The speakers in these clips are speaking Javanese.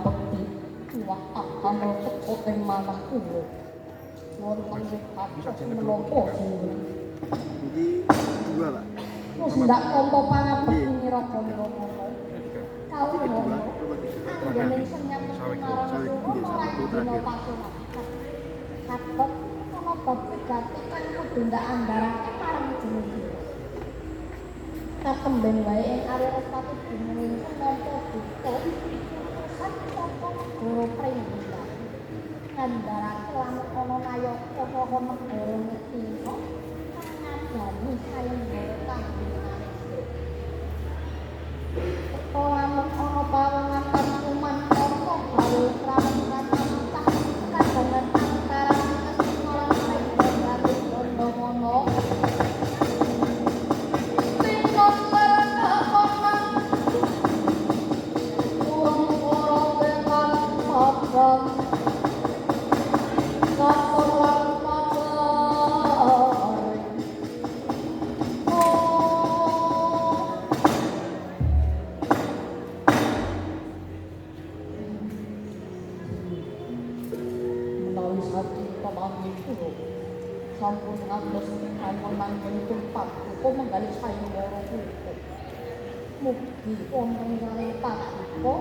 bekti wah damel teko ing manah kula wonten wipatos menapa jenengan Iki dua, Pak. wis ndak tampa pangabekti nira-nira ngono kawula anggene senyap marang suruh ora dina pasukan kabeh ana bab sejati kang kudu ndak andharake marang jeneng katemben wae ing area pati jeneng nampa buka sakmono goro pringga andharake lamun ana nayaka saka negara Ngastina ngabani sayembara kangge lamun ana pawangan kuman apa gawe pramuka cah kadangan antara Ngastina lan Pringga Bondowono sampun ngantos amun tempat kok menggali sayembara kuwi mugi wonten kali paduka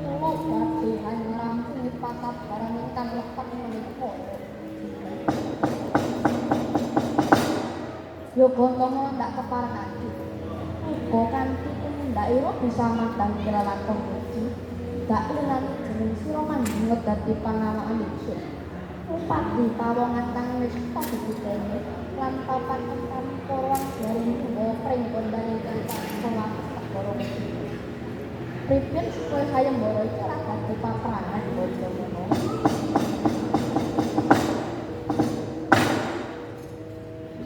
kula badhe ngrampungi pakabaran ingkang lepet menika yoga tomo ndak keparengake uga kanthi tumindakira bisa mandang kelakon iki dak lenane jeneng sira manjing dadi pangawakan ingsun upati pawongan kang wis padhedhene lan papan tempat porong dari nggawa pringgondan ingkang salah segara pripun supaya sayembara iki ora dadi paprangan Bondowono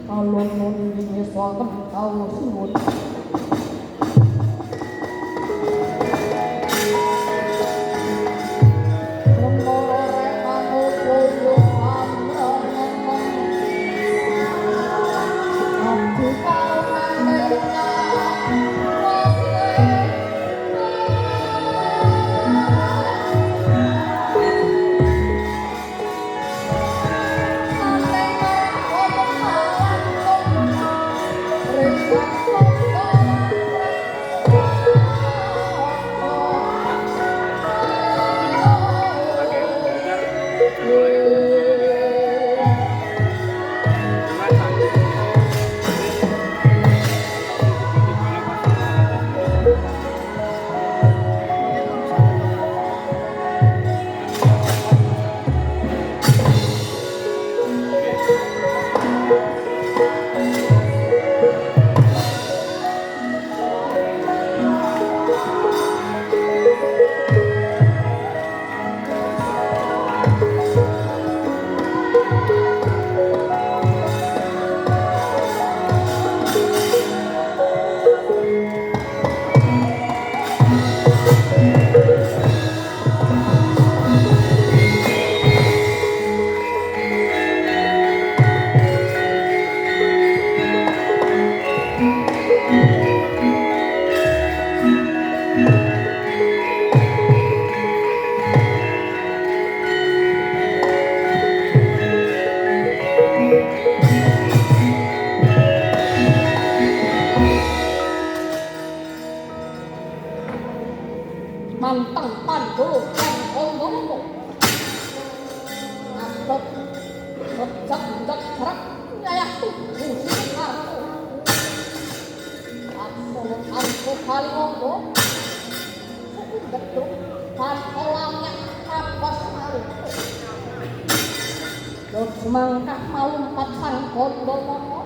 kalon nuni swaken kawula suwun manteng Pandhawa kang Bondowono ngadeg ngejak-jak jarak nyayah tubuh Soekarno laksana tanpa kaliwondo suku gedung dan olahnya kapas maluku dok semangkah malumpat sang Bondowono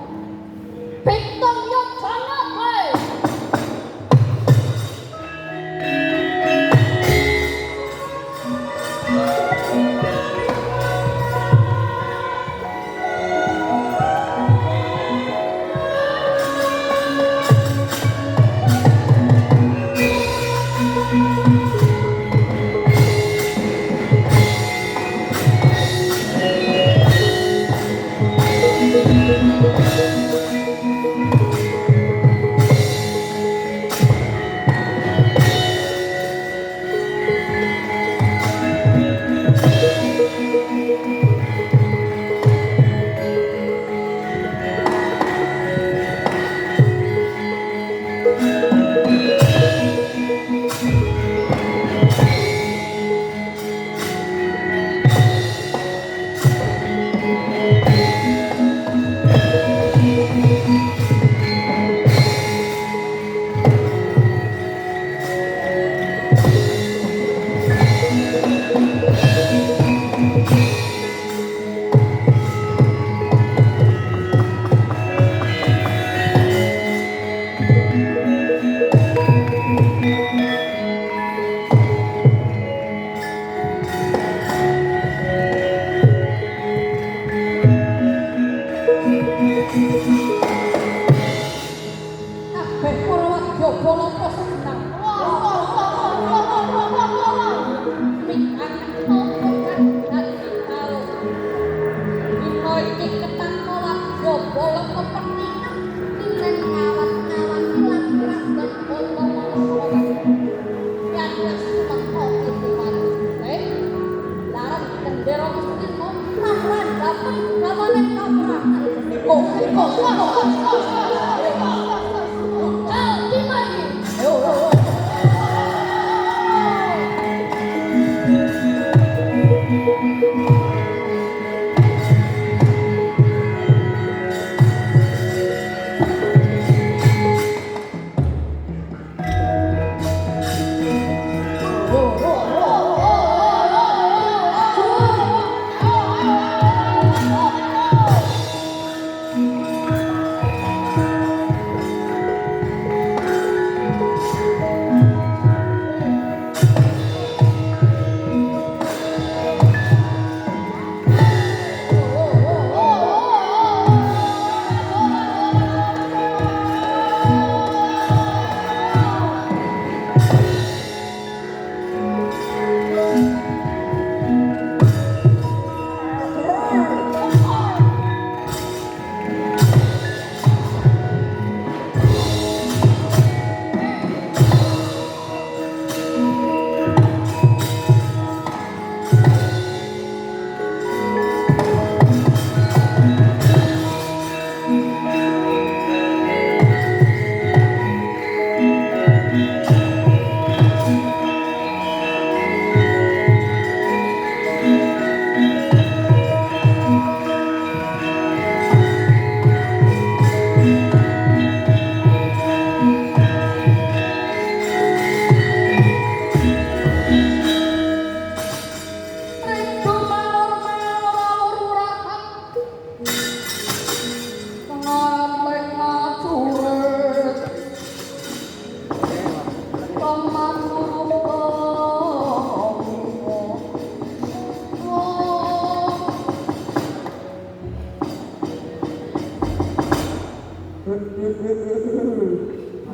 pitung yuk sangat Kabeh para wadya balaka seneng. Mikang omongan hati karo. Dina iki ketanpa wadya balaka pentingan ningen ngawat-ngawat lan krabat bala yang wis tumeka iki manute. Larang bendera Astina namrandhapen gawane kapranan.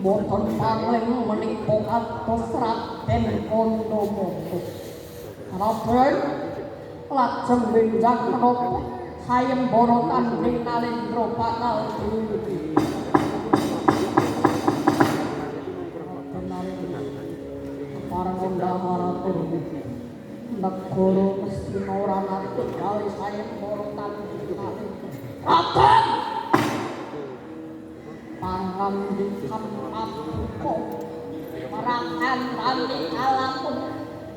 Boten paling menika kados Raden Kandamata. Raden lajeng benjang menapa sayembara tanding Nalendra bakal diwiwiti. Parang ndamaratur negara Astina ora nate gawe sayembara tanding Nalendra. Raden pangandikan paduka marangan tali alapun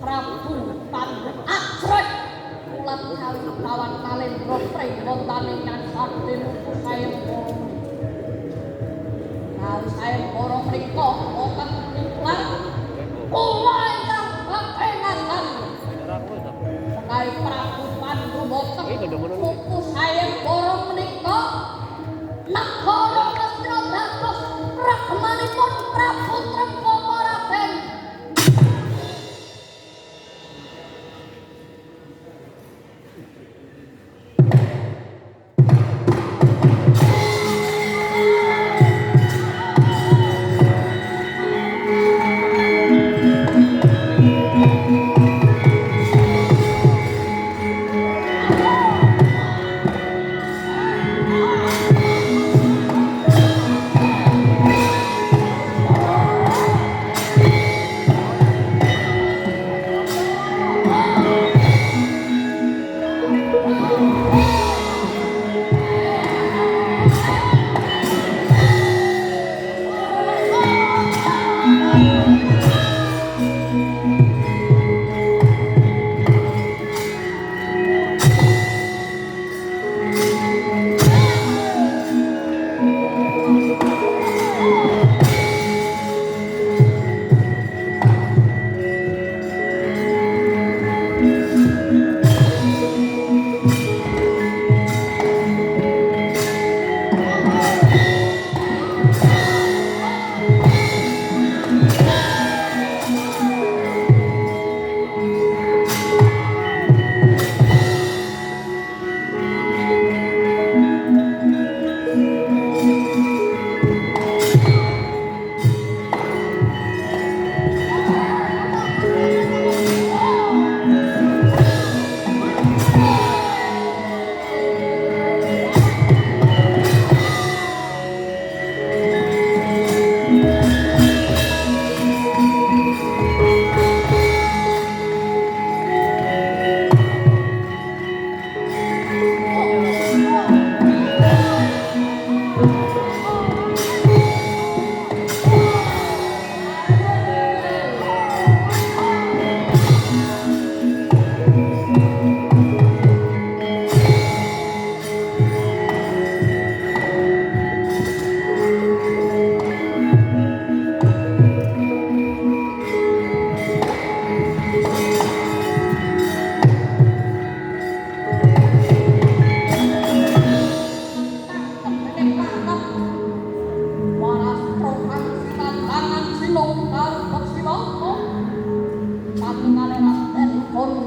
Prabu Pandhu ajreg ulat kali kawan Nalendra pringgontane nyansate nuku sayembara kali sayembara mriko wonten iklan kula ingkang kepengatan menawi Prabu Pandhu boten nuku sayembara menika negara Astina dados ragmanipun Prabu Trembaka Raden.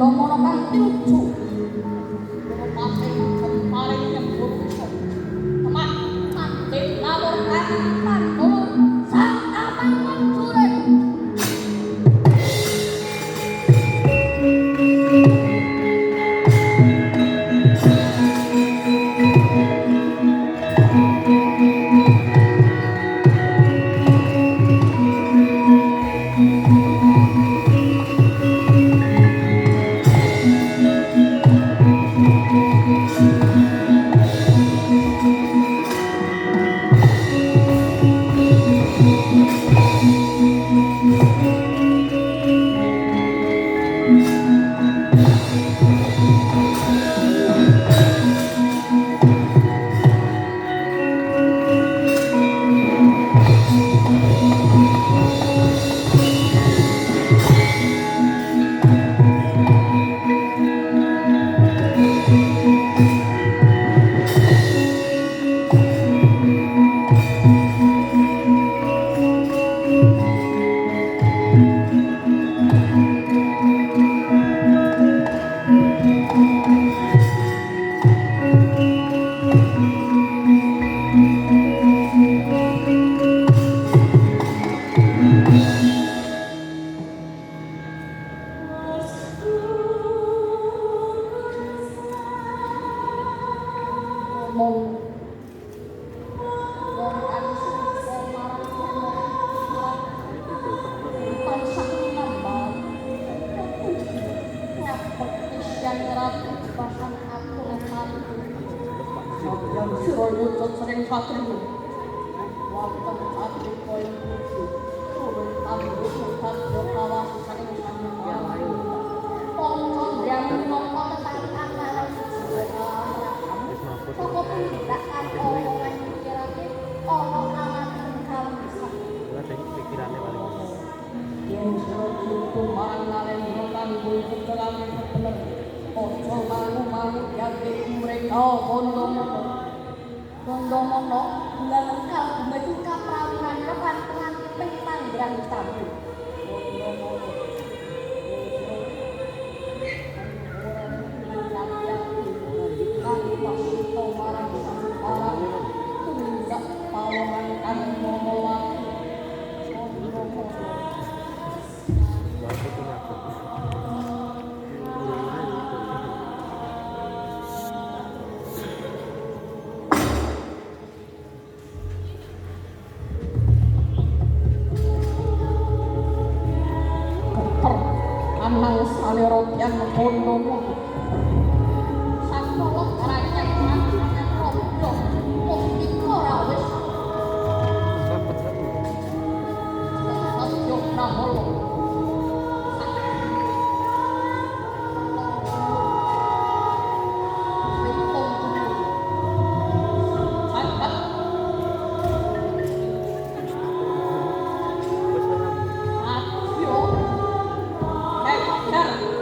bondo-bondo kanthi lucu. Pating paring nyembur iso. Teman mantik lawur kapan dulur sang abang manjurit. Sering patrimu wonten ati koyo kudu turun tanduk kadya kawasan saking lain pongkon yang napa tetakan karo sapa tindak karo omongan pikirake ana alasan kawisan Pikirannya paling yen suku manalen kanggo kekelane bener ojo mangu-mangu yake mereka bondo-bondo bulan engkau baju kaprawiran depan pengantin pentanggerang tabu kami pasito marang sang tumindak pawangan kami momolaki Anang salirokyan bondo-bondo sakolok rakyat rakyat rondo mustika rawis Satyo Naholo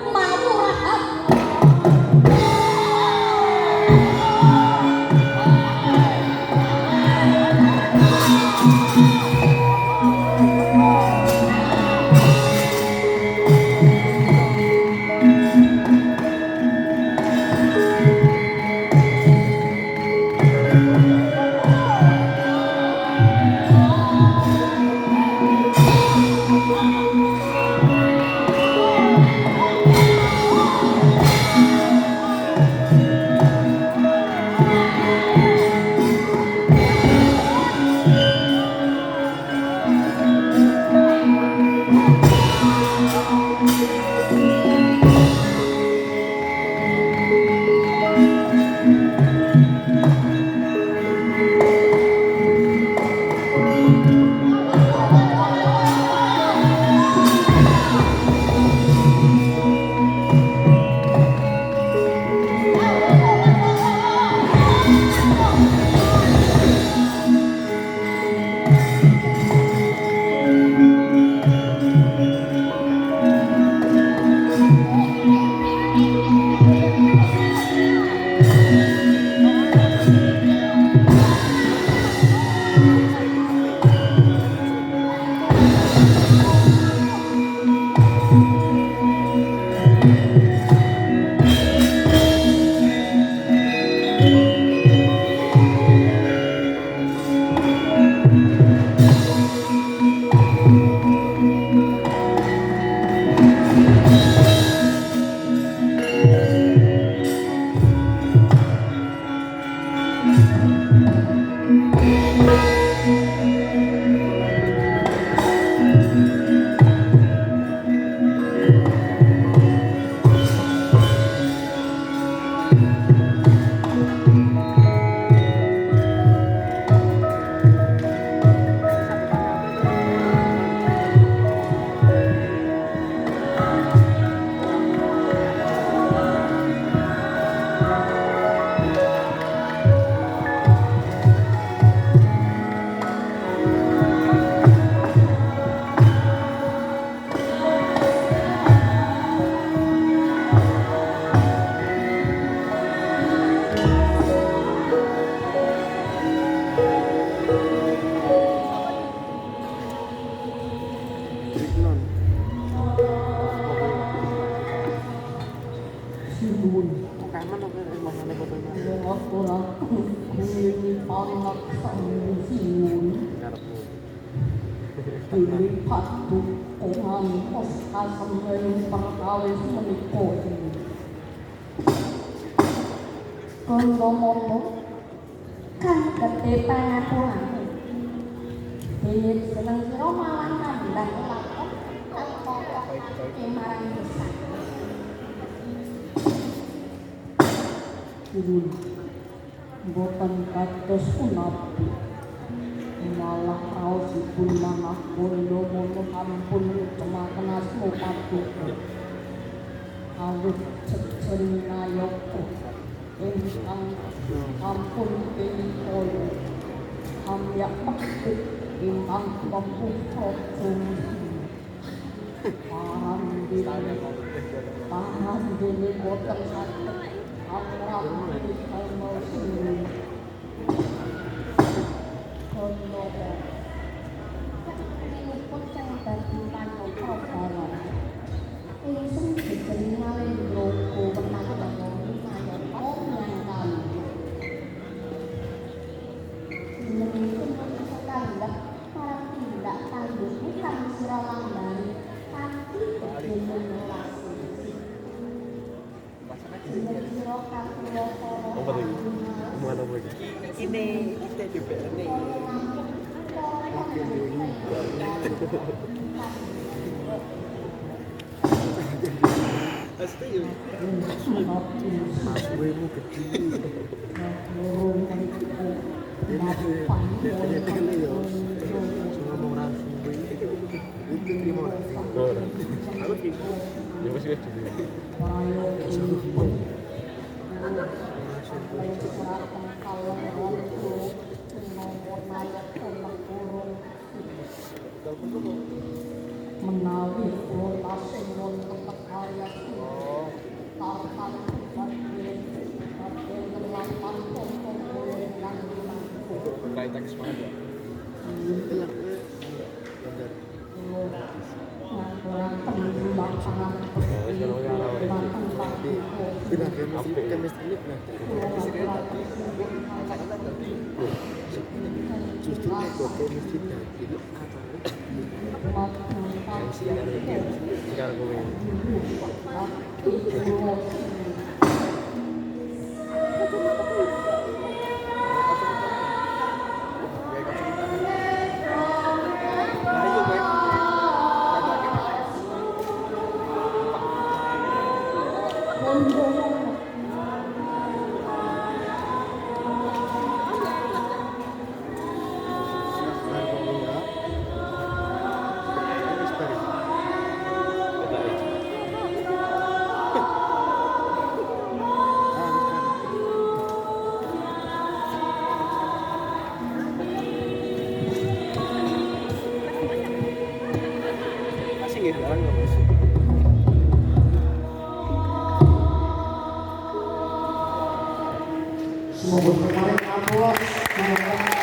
Mamurahan Sinuwun Kaman apa masane foto mas? ora kuwi panak sinuwun Ngarepmu. dilipat dukungan pos kasemben perkawis menika Kondromono kan gede pangapuran. Dene seneng sira malah nandang lakon lan pokok marang desa. Sinuwun boten kados punapi malah raosipun manah bondo mono ampun cemaken asma paduka awit cecenayoko ingkang ampun kinikoyo amyak pekit ingkang pemputra Pahan dene boten saged amrap ilmu sinuwun kono Pun kang dadi panoto barang. Langsung dikenalin logo penangan kaya omong kali. Mungkin sekali para tindak tanduk bukan sira lambani kanthi kejenuhan relasi. Sira kakulo Apa lagi? Omongan apa lagi? Ini kita juga nih. Pasti ya. Mas gue mu kecil. Cuma mau langsung gue. Itu terima kasih. Aku sih. Ya masih kecil. menawi kula tasih wonten karya tarpan bagian delapan pokok yang Kayak teks banget ya. Justru itu chemistry itu Sekarang gue. Masih nggak jalan nggak mas? Semoga kemarin ampun. Terima kasih.